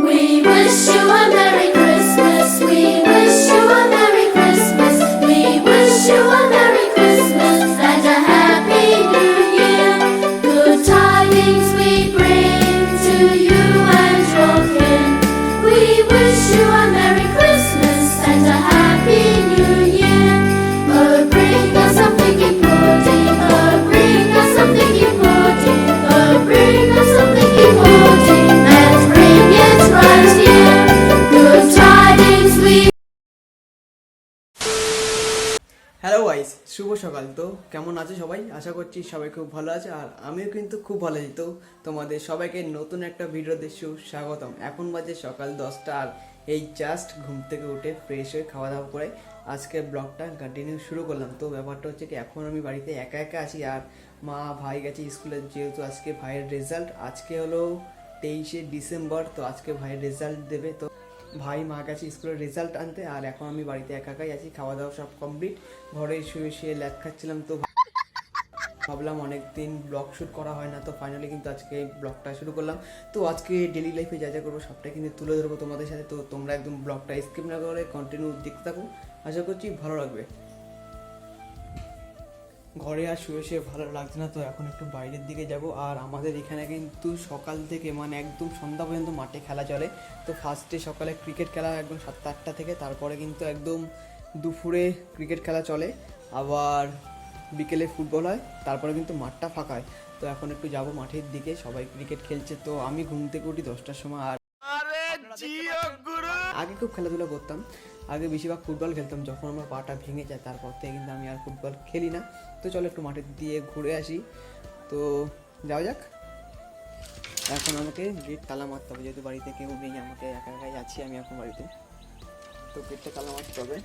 We wish you a Merry Christmas. We wish you a Merry Christmas. We wish you a Merry Christmas and a Happy New Year. Good tidings we bring to you and your kin. We wish you a Merry Christmas and a Happy New Year. Oh, bring us some figgy pudding. Oh, bring us some figgy pudding. Oh, bring us some figgy pudding and bring it right here. Good tidings we. Hello guys, শুভ সকাল। তো কেমন আছে সবাই? আশা করছি সবাই খুব ভালো আছে, আর আমিও কিন্তু খুব ভালো আছি। তো তোমাদের সবাইকে নতুন একটা ভিডিওতে সুস্বাগতম। এখন বাজে সকাল 10টা, আর এই জাস্ট ঘুম থেকে উঠে ফ্রেশ হয়ে খাওয়া দাওয়া করে আজকে ব্লগটা কন্টিনিউ শুরু করলাম। তো ব্যাপারটা হচ্ছে কি, এখন আমি বাড়িতে একা একা আছি, আর মা ভাই গেছে স্কুলে, যেহেতু আজকে ভাইয়ের রেজাল্ট। আজকে হলো 23শে ডিসেম্বর, তো আজকে ভাইয়ের রেজাল্ট দেবে। তো ভাই মা গেছে স্কুলের রেজাল্ট আনতে, আর এখন আমি বাড়িতে একা একাই আছি। খাওয়া দাওয়া সব কমপ্লিট, ঘরে শুয়ে শুয়ে ল্যাদ খাচ্ছিলাম। তো ভাবলাম অনেকদিন ব্লগ শ্যুট করা হয় না, তো ফাইনালি কিন্তু আজকে ব্লগটা শুরু করলাম। তো আজকে ডেলি লাইফে যা যা করবো সবটাই কিন্তু তুলে ধরবো তোমাদের সাথে। তো তোমরা একদম ব্লগটা স্কিপ না করে কন্টিনিউ দেখতে থাকো, আশা করছি ভালো লাগবে। ঘরে আর শুয়ে শুয়ে ভালো লাগছে না, তো এখন একটু বাইরের দিকে যাব। আর আমাদের এখানে কিন্তু সকাল থেকে মানে একদম সন্ধ্যা পর্যন্ত মাঠে খেলা চলে। তো ফার্স্টে সকালে ক্রিকেট খেলা একদম 7টা-8টা থেকে, তারপরে কিন্তু একদম দুপুরে ক্রিকেট খেলা চলে, আবার বিকেলে ফুটবল হয়, তারপরে কিন্তু মাঠটা ফাঁকা হয়। তো এখন একটু যাব মাঠের দিকে, সবাই ক্রিকেট খেলছে। তো আমি ঘুম থেকে উঠি 10টার সময়। আর আগে খুব খেলাধুলা করতাম, আগে বেশিরভাগ ফুটবল খেলতাম। যখন আমার পাটা ভেঙে যায় তারপর থেকে কিন্তু আমি আর ফুটবল খেলি না। তো চলো একটু মাঠের দিয়ে ঘুরে আসি। তো যাওয়া যাক। এখন আমাকে গেট তালা মারতে হবে, যেহেতু বাড়িতে কেউ নেই, আমাকে একা একাই আছি আমি এখন বাড়িতে। তো গেটটা তালা মারতে হবে।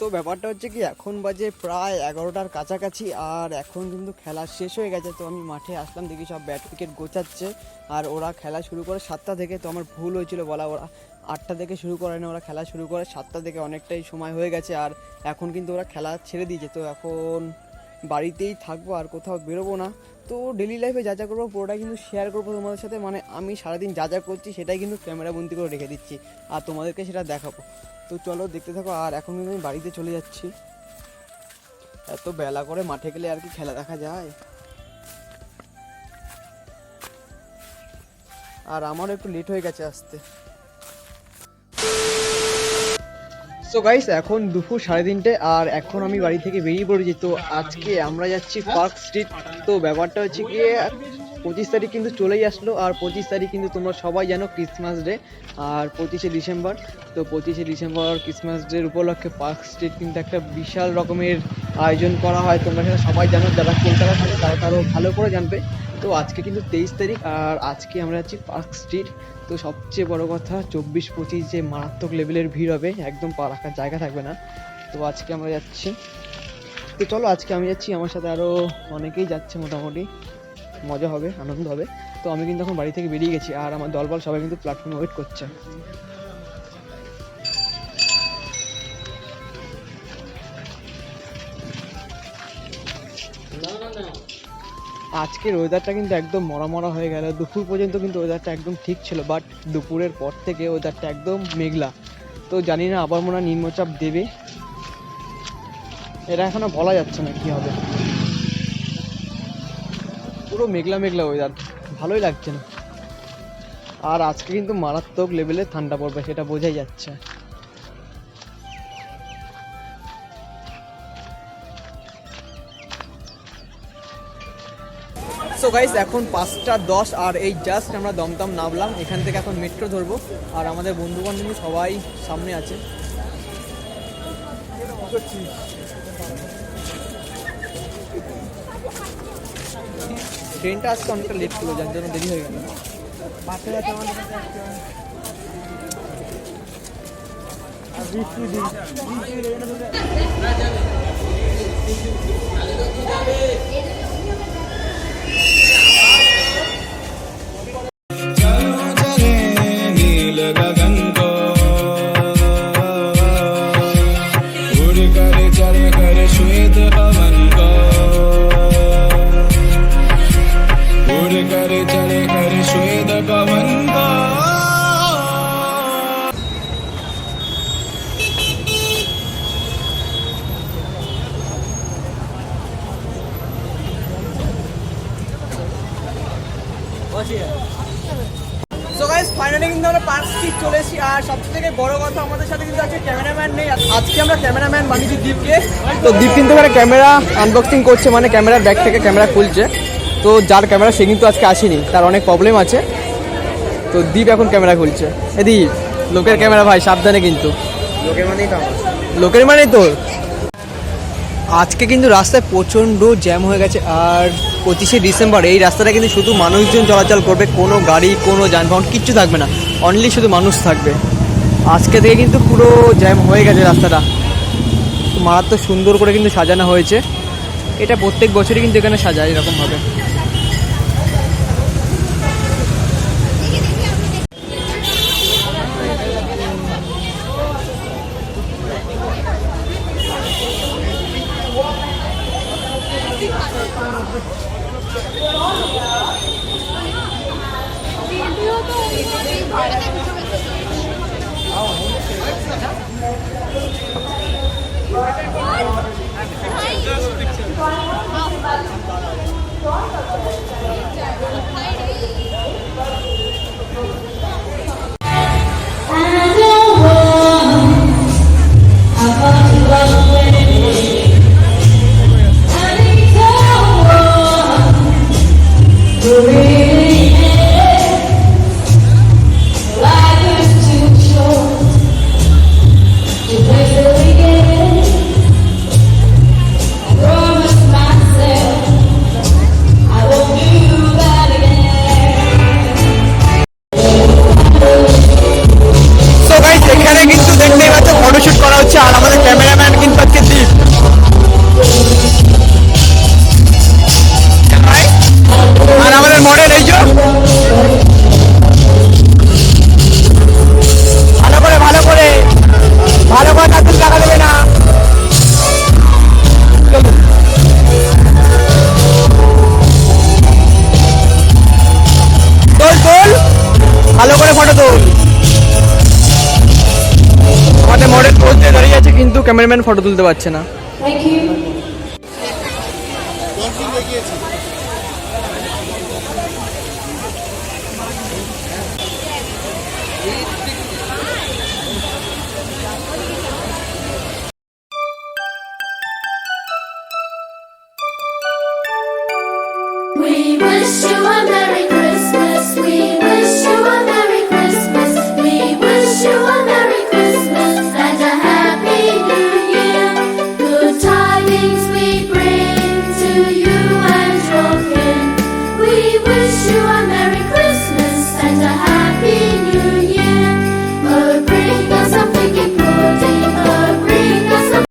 তো ব্যাপারটা হচ্ছে কি, এখন বাজে প্রায় 11টার কাছাকাছি, আর এখন কিন্তু খেলা শেষ হয়ে গেছে। তো আমি মাঠে আসলাম, দেখি সব ব্যাট উইকেট গোছাচ্ছে, আর ওরা খেলা শুরু করে 7টা থেকে। তো আমার ভুল হয়েছিল বলা, ওরা 8টা থেকে শুরু করে না, ওরা খেলা শুরু করে 7টা থেকে। অনেকটাই সময় হয়ে গেছে, আর এখন কিন্তু ওরা খেলা ছেড়ে দিয়েছে। তো এখন বাড়িতেই থাকবো, আর কোথাও বেরোবো না। তো ডেলি লাইফে যা যা করবো পুরোটা কিন্তু শেয়ার করবো তোমাদের সাথে। মানে আমি সারাদিন যা যা করছি সেটাই কিন্তু ক্যামেরা বন্দি করে রেখে দিচ্ছি, আর তোমাদেরকে সেটা দেখাবো। তো চলো দেখতে থাকো। আর এখন কিন্তু আমি বাড়িতে চলে যাচ্ছি। এত বেলা করে মাঠে গেলে আর কি খেলা দেখা যায়? আর আমারও একটু লেট হয়ে গেছে আসতে। সো গাইস, এখন দুপুর 3:30, আর এখন আমি বাড়ি থেকে বেরিয়ে পড়েছি। তো আজকে আমরা যাচ্ছি পার্ক স্ট্রিট। তো ব্যাপারটা হচ্ছে গিয়ে 25 তারিখ কিন্তু চলেই আসলো, আর 25 তারিখ কিন্তু তোমরা সবাই জানো ক্রিসমাস ডে, আর 25শে ডিসেম্বর। তো 25শে ডিসেম্বর ক্রিসমাস ডের উপলক্ষে পার্ক স্ট্রিট কিন্তু একটা বিশাল রকমের আয়োজন করা হয়। তোমরা সেটা সবাই জানো, যারা কলকাতা থাকে তারা তারও ভালো করে জানবে। তো আজকে কিন্তু 23 তারিখ, আর আজকে আমরা যাচ্ছি পার্ক স্ট্রিট। তো সবচেয়ে বড় কথা, 24-25 যে মারাত্মক লেভেলের ভিড় হবে, একদম পা রাখার জায়গা থাকবে না। তো আজকে আমরা যাচ্ছি। তো চলো, আজকে আমি যাচ্ছি, আমার সাথে আরও অনেকেই যাচ্ছে, মোটামুটি মজা হবে, আনন্দ হবে। তো আমি কিন্তু এখন বাড়ি থেকে বেরিয়ে গেছি, আর আমার দলবল সবাই কিন্তু প্ল্যাটফর্মে ওয়েট করছে। আজকের ওয়েদারটা কিন্তু একদম মরা মরা হয়ে গেল। দুপুর পর্যন্ত কিন্তু ওয়েদারটা একদম ঠিক ছিল, বাট দুপুরের পর থেকে ওয়েদারটা একদম মেঘলা। তো জানি না, আবার মনে হয় নিম্নচাপ দেবে, এটা এখনো বলা যাচ্ছে না কি হবে। পুরো মেঘলা মেঘলা ওয়েদার, ভালোই লাগছে না। আর আজকে কিন্তু মারাত্মক লেভেলে ঠান্ডা পড়বে, সেটা বোঝাই যাচ্ছে। সো গাইস, এখন 5টা 10, আর এই জাস্ট আমরা দমদম নামলাম। এখান থেকে এখন মেট্রো ধরবো, আর আমাদের বন্ধু বান্ধব সবাই সামনে আছে। ট্রেনটা আসতে অনেকটা লেট ছিল, যার জন্য দেরি হয়ে গেল। नील गगन को करे चले कर श्वेत पवन का সো গাইস ফাইনালি কিন্তু আমরা পার্ক স্ট্রিট চলে এসেছি আর সবথেকে বড় কথা আমাদের সাথে কিন্তু আছে ক্যামেরাম্যান নেই। আজকে আমরা ক্যামেরাম্যান বানিয়েছি দীপকে। তো দীপ কিন্তু এখানে ক্যামেরা আনবক্সিং করছে, মানে ক্যামেরার ব্যাগ থেকে ক্যামেরা খুলছে। তো যার ক্যামেরা সে কিন্তু আজকে আসেনি, তার অনেক প্রবলেম আছে। তো দীপ এখন ক্যামেরা খুলছে। এ দীপ, লোকের ক্যামেরা ভাই, সাবধানে কিন্তু। লোকের মানেই তোর। আজকে কিন্তু রাস্তায় প্রচণ্ড জ্যাম হয়ে গেছে আর 25শে ডিসেম্বর এই রাস্তাটা কিন্তু শুধু মানুষজন চলাচল করবে, কোনো গাড়ি কোনো যানবাহন কিচ্ছু থাকবে না, অনলি শুধু মানুষ থাকবে। আজকে থেকে কিন্তু পুরো জ্যাম হয়ে গেছে রাস্তাটা। মারাত্মক সুন্দর করে কিন্তু সাজানো হয়েছে, এটা প্রত্যেক বছরই কিন্তু এখানে সাজায় এরকমভাবে। আর আমাদের ক্যামেরাম্যান কিন্তু আজকে দীপ। আর আমাদের মডেল এই যে ভালো করে তাদের টাকা দেবে না। তোল ভালো করে ফটো তোল। আমাদের মডেল বলতে দাঁড়িয়ে আছে কিন্তু ক্যামেরাম্যান ফটো তুলতে পারছে না। We wish you a Merry Christmas. We wish you a Merry Christmas. We wish you a Merry Christmas and a Happy New Year. Good tidings we bring to you and your kin. We wish you a Merry Christmas and a Happy New Year. Oh, bring us some figgy pudding. Oh, bring us some.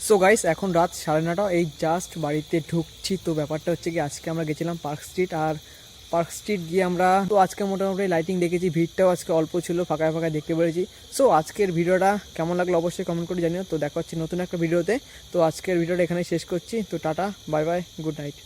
So guys এখন রাত 9:30, এই just বাড়িতে ঢুকছি। তো ব্যাপারটা হচ্ছে কি, আজকে আমরা গেছিলাম পার্ক স্ট্রিট, আর পার্ক স্ট্রিট গিয়ে আমরা তো আজকে মোটামুটি লাইটিং দেখেছি, ভিড়টাও আজকে অল্প ছিল, ফাঁকা ফাঁকা দেখতে পেরেছি। সো আজকের ভিডিওটা কেমন লাগলো অবশ্যই কমেন্ট করে জানিও। তো দেখা হচ্ছে নতুন একটা ভিডিওতে। তো আজকের ভিডিওটা এখানে শেষ করছি। তো tata, bye bye, good night.